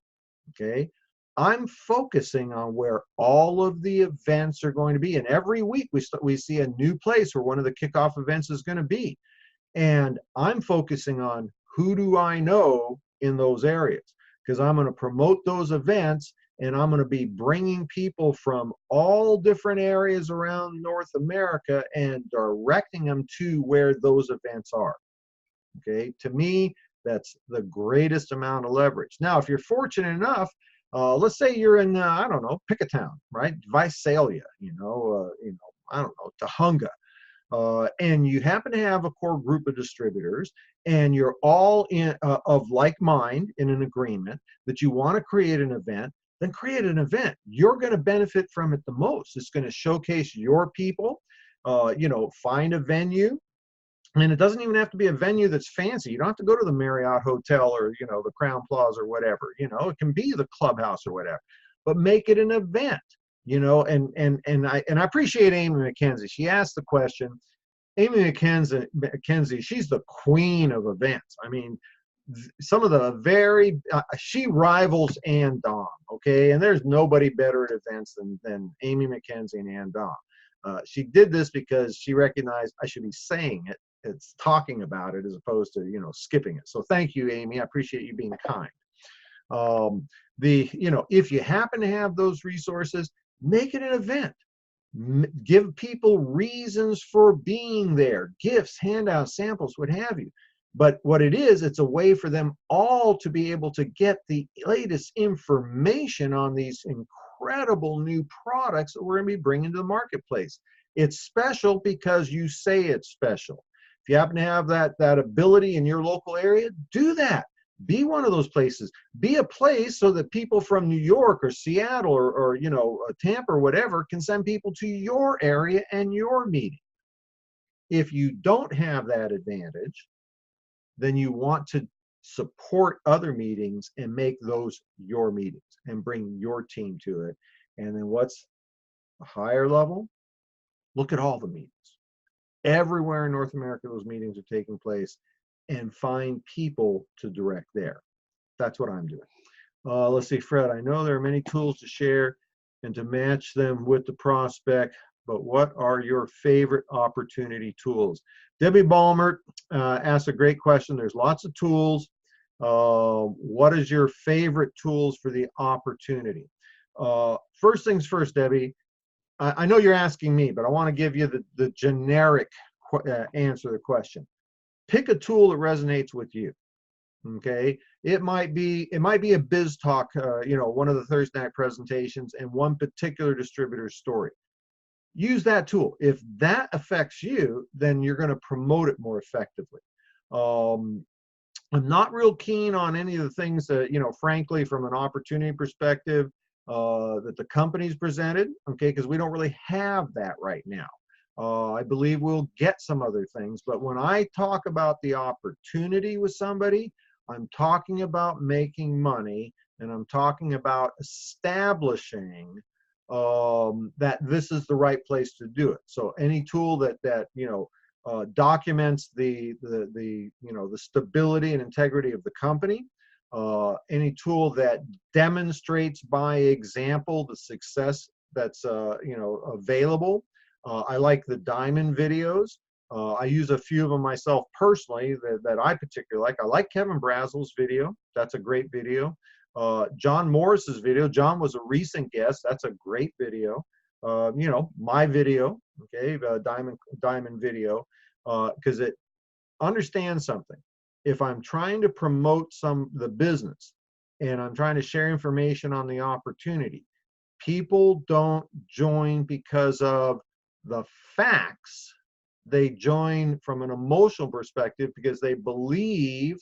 Okay, I'm focusing on where all of the events are going to be. And every week we see a new place where one of the kickoff events is going to be. And I'm focusing on who do I know in those areas, because I'm going to promote those events, and I'm going to be bringing people from all different areas around North America and directing them to where those events are. Okay, to me, that's the greatest amount of leverage. Now, if you're fortunate enough, let's say you're in, I don't know, pick a town, right? Visalia, I don't know, Tahunga. And you happen to have a core group of distributors, and you're all of like mind, in an agreement that you want to create an event. Then create an event. You're going to benefit from it the most. It's going to showcase your people. Find a venue. And it doesn't even have to be a venue that's fancy. You don't have to go to the Marriott Hotel or, the Crown Plaza or whatever. It can be the clubhouse or whatever. But make it an event. And I appreciate Amy McKenzie. She asked the question. Amy McKenzie, she's the queen of events. I mean, some of the she rivals Ann Dom, okay? And there's nobody better at events than Amy McKenzie and Ann Dom. She did this because she recognized I should be saying it. It's talking about it as opposed to, skipping it. So thank you, Amy. I appreciate you being kind. If you happen to have those resources, make it an event. Give people reasons for being there, gifts, handouts, samples, what have you. But what it is, it's a way for them all to be able to get the latest information on these incredible new products that we're going to be bringing to the marketplace. It's special because you say it's special. If you happen to have that ability in your local area, do that. Be one of those places. Be a place so that people from New York or Seattle or Tampa or whatever can send people to your area and your meeting. If you don't have that advantage, then you want to support other meetings and make those your meetings and bring your team to it. And then what's a higher level? Look at all the meetings. Everywhere in North America, those meetings are taking place, and find people to direct there. That's what I'm doing. Let's see, Fred, I know there are many tools to share and to match them with the prospect, but what are your favorite opportunity tools? Debbie Balmert asked a great question. There's lots of tools. What is your favorite tools for the opportunity? First things first, Debbie, I know you're asking me, but I want to give you the generic answer to the question. Pick a tool that resonates with you. Okay, it might be a biz talk, one of the Thursday night presentations and one particular distributor's story. Use that tool. If that affects you, then you're going to promote it more effectively. I'm not real keen on any of the things that, frankly, from an opportunity perspective, that the company's presented, okay, because we don't really have that right now. I believe we'll get some other things. But when I talk about the opportunity with somebody, I'm talking about making money, and I'm talking about establishing that this is the right place to do it. So any tool that documents the stability and integrity of the company, any tool that demonstrates by example the success that's available. I like the diamond videos. I use a few of them myself personally that I particularly like. I like Kevin Brazel's video. That's a great video. John Morris's video. John was a recent guest. That's a great video. My video, okay, diamond video, because it understands something. If I'm trying to promote the business and I'm trying to share information on the opportunity, people don't join because of the facts. They join from an emotional perspective because they believe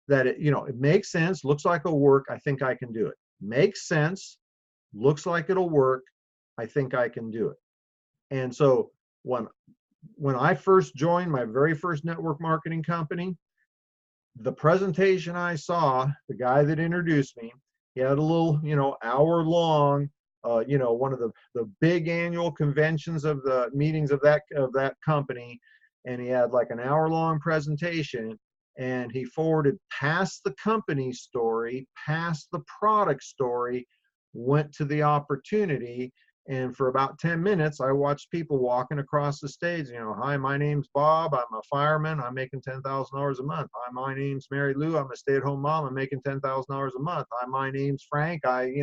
that it makes sense, looks like it'll work, I think I can do it. Makes sense, looks like it'll work, I think I can do it. And so when I first joined my very first network marketing company, the presentation I saw, the guy that introduced me, he had a little, hour long, one of the big annual conventions of the meetings of that company, and he had like an hour long presentation, and he forwarded past the company story, past the product story, went to the opportunity. And for about 10 minutes, I watched people walking across the stage. Hi, my name's Bob. I'm a fireman. I'm making $10,000 a month. Hi, my name's Mary Lou. I'm a stay-at-home mom. I'm making $10,000 a month. Hi, my name's Frank. I,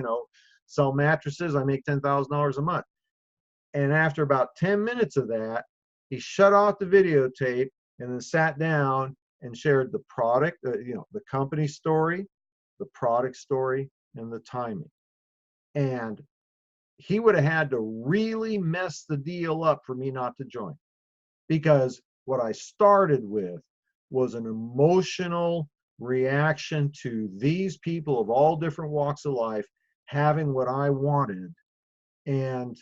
sell mattresses. I make $10,000 a month. And after about 10 minutes of that, he shut off the videotape and then sat down and shared the product, the company story, the product story, and the timing. And he would have had to really mess the deal up for me not to join, because what I started with was an emotional reaction to these people of all different walks of life having what I wanted. And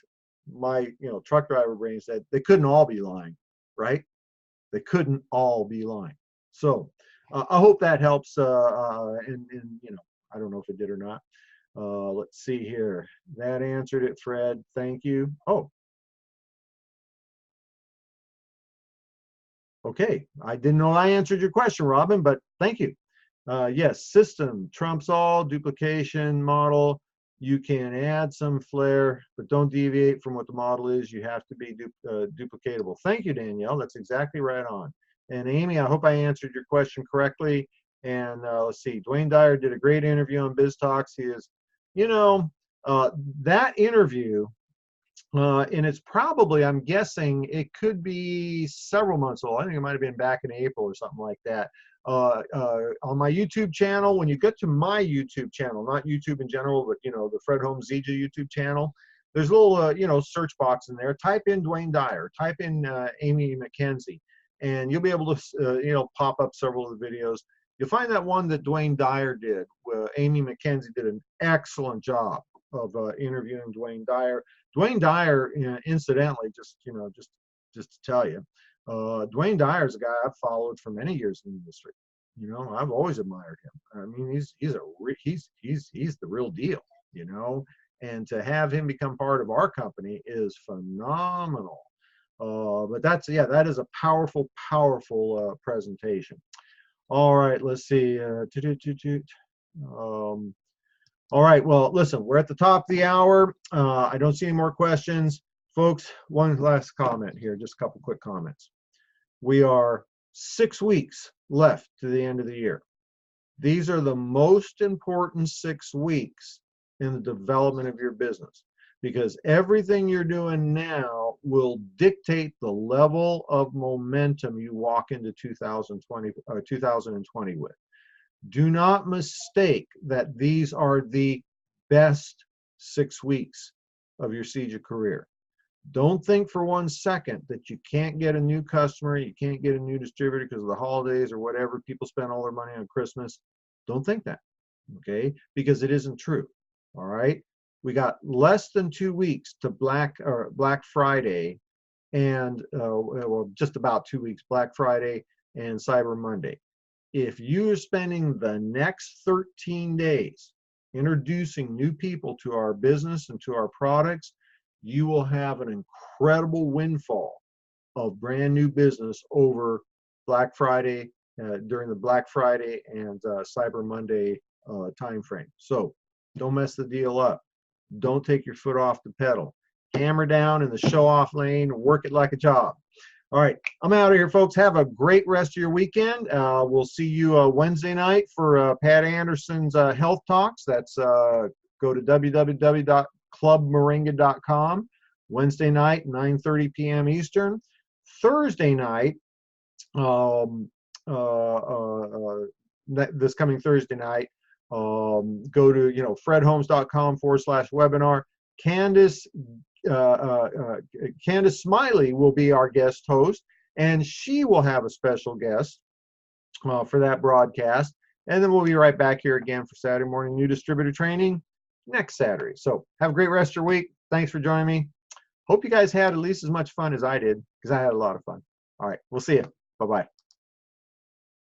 my truck driver brain said they couldn't all be lying, right? They couldn't all be lying. So I hope that helps. And I don't know if it did or not. Let's see here. That answered it, Fred. Thank you. Oh, okay. I didn't know I answered your question, Robin, but thank you. Yes, system trumps all, duplication model. You can add some flair, but don't deviate from what the model is. You have to be duplicatable. Thank you, Danielle. That's exactly right on. And Amy, I hope I answered your question correctly. And let's see, Dwayne Dyer did a great interview on Biz Talks. He is, that interview, and it's probably, I'm guessing, it could be several months old. I think it might have been back in April or something like that. On my YouTube channel, when you get to my YouTube channel, not YouTube in general, but the Fred Holmes Zija YouTube channel, there's a little search box in there. Type in Dwayne Dyer, type in Amy McKenzie, and you'll be able to pop up several of the videos. You'll find that one that Dwayne Dyer did. Amy McKenzie did an excellent job of interviewing Dwayne Dyer. Dwayne Dyer, incidentally, just to tell you, Dwayne Dyer is a guy I've followed for many years in the industry. I've always admired him. I mean, he's the real deal. And to have him become part of our company is phenomenal. But that is a powerful presentation. All right, let's see. All right, well, listen, we're at the top of the hour. I don't see any more questions. Folks, one last comment here, just a couple quick comments. We are 6 weeks left to the end of the year. These are the most important 6 weeks in the development of your business, because everything you're doing now will dictate the level of momentum you walk into 2020 with. Do not mistake that these are the best 6 weeks of your Zija career. Don't think for 1 second that you can't get a new customer, you can't get a new distributor because of the holidays or whatever. People spend all their money on Christmas. Don't think that, okay? Because it isn't true, all right? We got less than 2 weeks to Black Friday, and well, just about 2 weeks, Black Friday and Cyber Monday. If you're spending the next 13 days introducing new people to our business and to our products, you will have an incredible windfall of brand new business over Black Friday, during the Black Friday and Cyber Monday time frame. So don't mess the deal up. Don't take your foot off the pedal. Hammer down in the show off lane, work it like a job. All right, I'm out of here, folks. Have a great rest of your weekend. We'll see you Wednesday night for Pat Anderson's Health Talks. That's go to www.clubmoringa.com. Wednesday night, 9:30 p.m. Eastern. Thursday night, this coming Thursday night, go to fredholmes.com/webinar. Candace Smiley will be our guest host, and she will have a special guest for that broadcast. And then we'll be right back here again for Saturday morning new distributor training next Saturday. So have a great rest of your week. Thanks for joining me. Hope you guys had at least as much fun as I did, because I had a lot of fun. All right, we'll see you. Bye-bye.